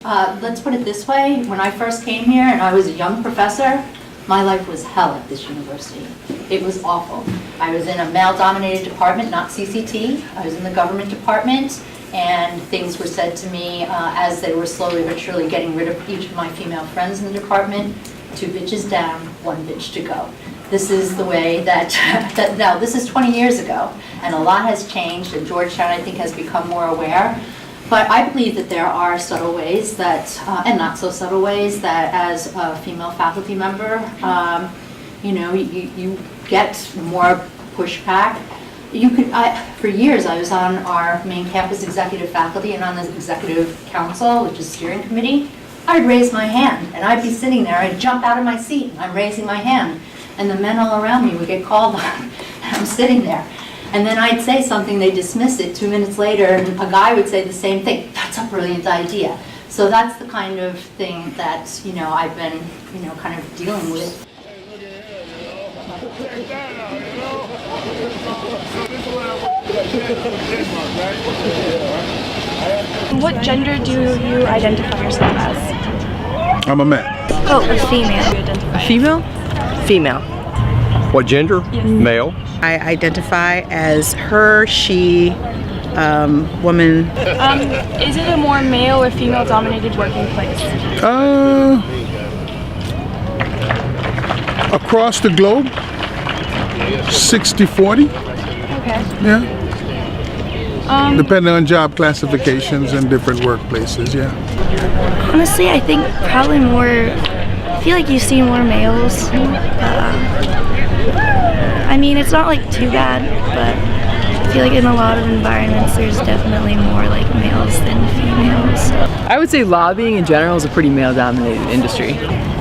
Let's put it this way, when I first came here and I was a young professor, my life was hell at this university. It was awful. I was in a male-dominated department, not CCT. I was in the government department, and things were said to me as they were slowly but surely getting rid of each of my female friends in the department. 2 bitches down, 1 bitch to go. This is the way that, now this is 20 years ago, and a lot has changed, and Georgetown, I think, has become more aware. But I believe that there are subtle ways that, and not so subtle ways, that as a female faculty member, you know, you get more pushback. You could, for years, I was on our main campus executive faculty and on the executive council, which is steering committee. I'd raise my hand, and I'd be sitting there, I'd jump out of my seat, and I'm raising my hand, and the men all around me would get called on, and I'm sitting there. And then I'd say something, they dismiss it. 2 minutes later, and a guy would say the same thing. That's a brilliant idea. So that's the kind of thing that, you know, I've been, you know, kind of dealing with. What gender do you identify yourself as? I'm a man. Oh, a female. Female? Female. What gender? Yes. Male. I identify as her, she, woman. Is it a more male or female dominated working place? Across the globe, 60-40. Okay. Yeah. Depending on job classifications and different workplaces, yeah. Honestly, I think probably more, I feel like you see more males. I mean, it's not like too bad, but I feel like in a lot of environments there's definitely more like males than females. I would say lobbying in general is a pretty male-dominated industry.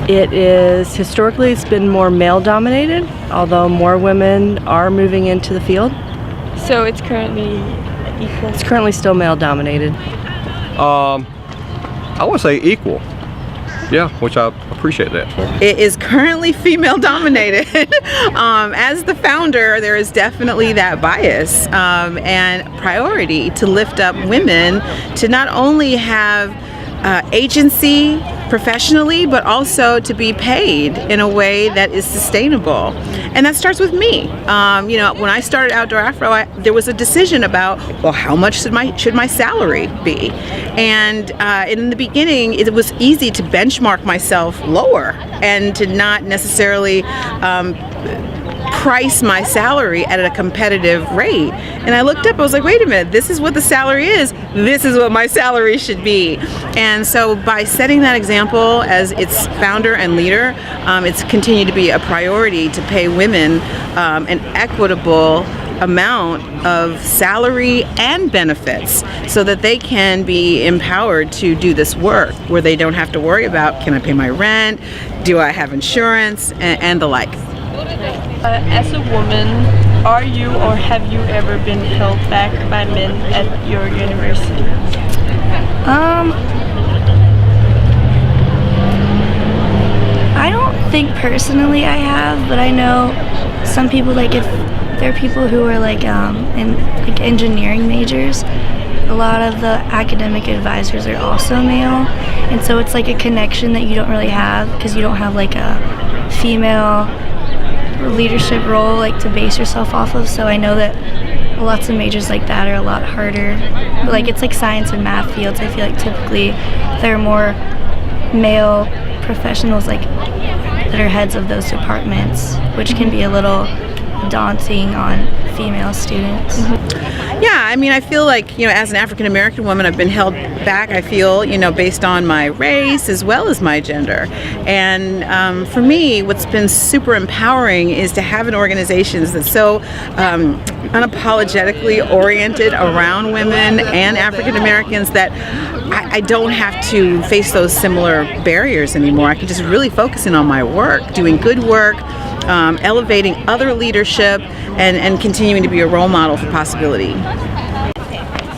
It is, historically, it's been more male-dominated, although more women are moving into the field. So it's currently equal? It's currently still male-dominated. I would say equal. Yeah, which I appreciate that. It is currently female dominated. As the founder, there is definitely that bias and priority to lift up women to not only have agency professionally, but also to be paid in a way that is sustainable. And that starts with me. You know, when I started Outdoor Afro, there was a decision about, well, how much should my salary be? And in the beginning, it was easy to benchmark myself lower and to not necessarily price my salary at a competitive rate. And I looked up, I was like, wait a minute, this is what the salary is, this is what my salary should be. And so by setting that example as its founder and leader, it's continued to be a priority to pay women an equitable amount of salary and benefits so that they can be empowered to do this work where they don't have to worry about, can I pay my rent, do I have insurance, and the like. As a woman, are you or have you ever been held back by men at your university? I don't think personally I have, but I know some people, like if there are people who are like in like engineering majors, a lot of the academic advisors are also male, and so it's like a connection that you don't really have because you don't have like a female leadership role like to base yourself off of. So I know that lots of majors like that are a lot harder. But, like it's like science and math fields. I feel like typically there are more male professionals like that are heads of those departments, which can be a little daunting on female students. Yeah, I mean, I feel like, you know, as an African American woman, I've been held back, I feel, you know, based on my race as well as my gender. And for me, what's been super empowering is to have an organization that's so unapologetically oriented around women and African Americans that I don't have to face those similar barriers anymore. I can just really focus in on my work, doing good work, elevating other leadership, and continuing to be a role model for possibility.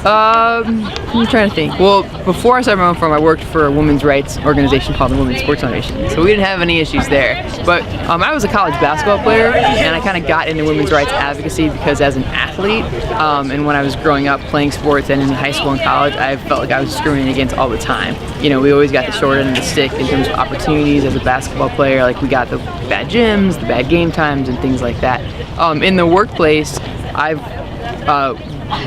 I'm trying to think. Well, before I started my own firm, I worked for a women's rights organization called the Women's Sports Foundation. So we didn't have any issues there. But I was a college basketball player, and I kind of got into women's rights advocacy because as an athlete, and when I was growing up playing sports and in high school and college, I felt like I was discriminated against all the time. You know, we always got the short end of the stick in terms of opportunities as a basketball player. Like we got the bad gyms, the bad game times, and things like that. In the workplace,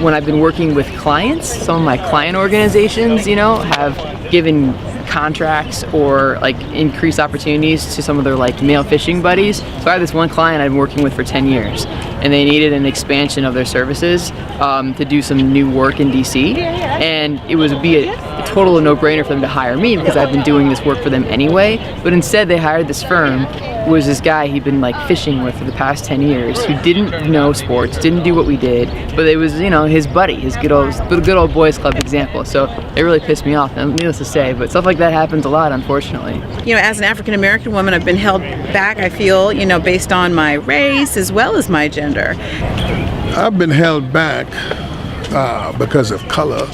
when I've been working with clients, some of my client organizations, you know, have given contracts or like increased opportunities to some of their like male fishing buddies. So I have this one client I've been working with for 10 years, and they needed an expansion of their services to do some new work in DC, and it would be a total no-brainer for them to hire me because I've been doing this work for them anyway. But instead they hired this firm, who was this guy he'd been like fishing with for the past 10 years, who didn't know sports, didn't do what we did, but it was, you know, his buddy, his good old boys club example. So it really pissed me off, needless to say, but stuff like that happens a lot, unfortunately. You know, as an African American woman, I've been held back, I feel, you know, based on my race as well as my gender. I've been held back because of color,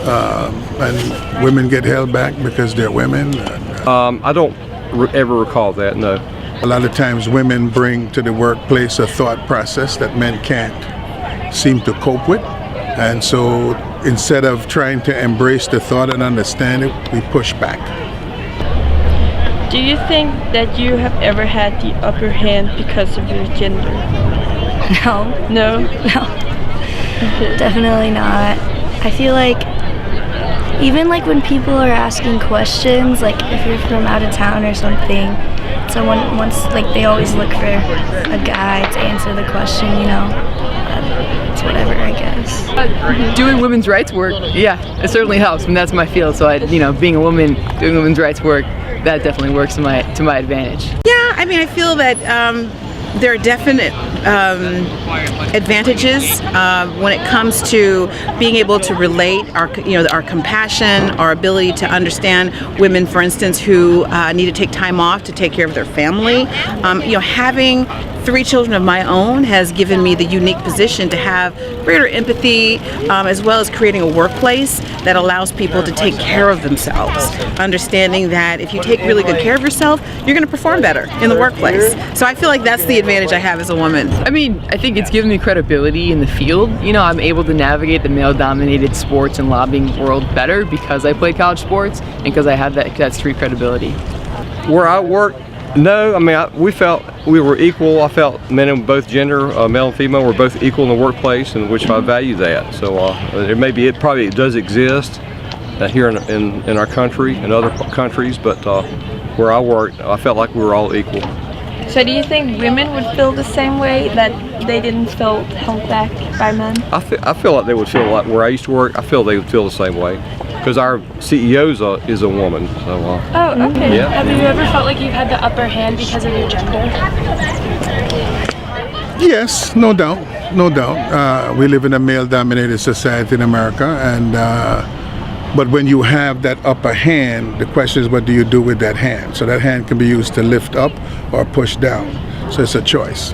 and women get held back because they're women. I don't ever recall that, no. A lot of times women bring to the workplace a thought process that men can't seem to cope with, and so instead of trying to embrace the thought and understand it, we push back. Do you think that you have ever had the upper hand because of your gender? No. No? No. Definitely not. I feel like even like when people are asking questions, like if you're from out of town or something, someone wants, like they always look for a guy to answer the question, you know. It's whatever, I guess. Doing women's rights work, yeah, it certainly helps. I mean, that's my field, so you know, being a woman doing women's rights work, that definitely works to my advantage. Yeah, I mean, I feel that there are definite advantages when it comes to being able to relate our compassion, our ability to understand women, for instance, who need to take time off to take care of their family. You know, having 3 children of my own has given me the unique position to have greater empathy, as well as creating a workplace that allows people to take care of themselves, understanding that if you take really good care of yourself, you're going to perform better in the workplace. So I feel like that's the advantage I have as a woman. I mean, I think it's given me credibility in the field. You know, I'm able to navigate the male-dominated sports and lobbying world better because I played college sports and because I have that street credibility. Where I work, no, I mean, we felt we were equal. I felt men of both gender, male and female, were both equal in the workplace, and which I value that. So it probably does exist here in our country and other countries, but where I worked, I felt like we were all equal. So do you think women would feel the same way, that they didn't feel held back by men? I feel like they would feel like where I used to work, I feel they would feel the same way. Because our CEO is a woman. So, oh, okay. Yeah. Have you ever felt like you've had the upper hand because of your gender? Yes, no doubt, no doubt. We live in a male-dominated society in America, and but when you have that upper hand, the question is, what do you do with that hand? So that hand can be used to lift up or push down. So it's a choice.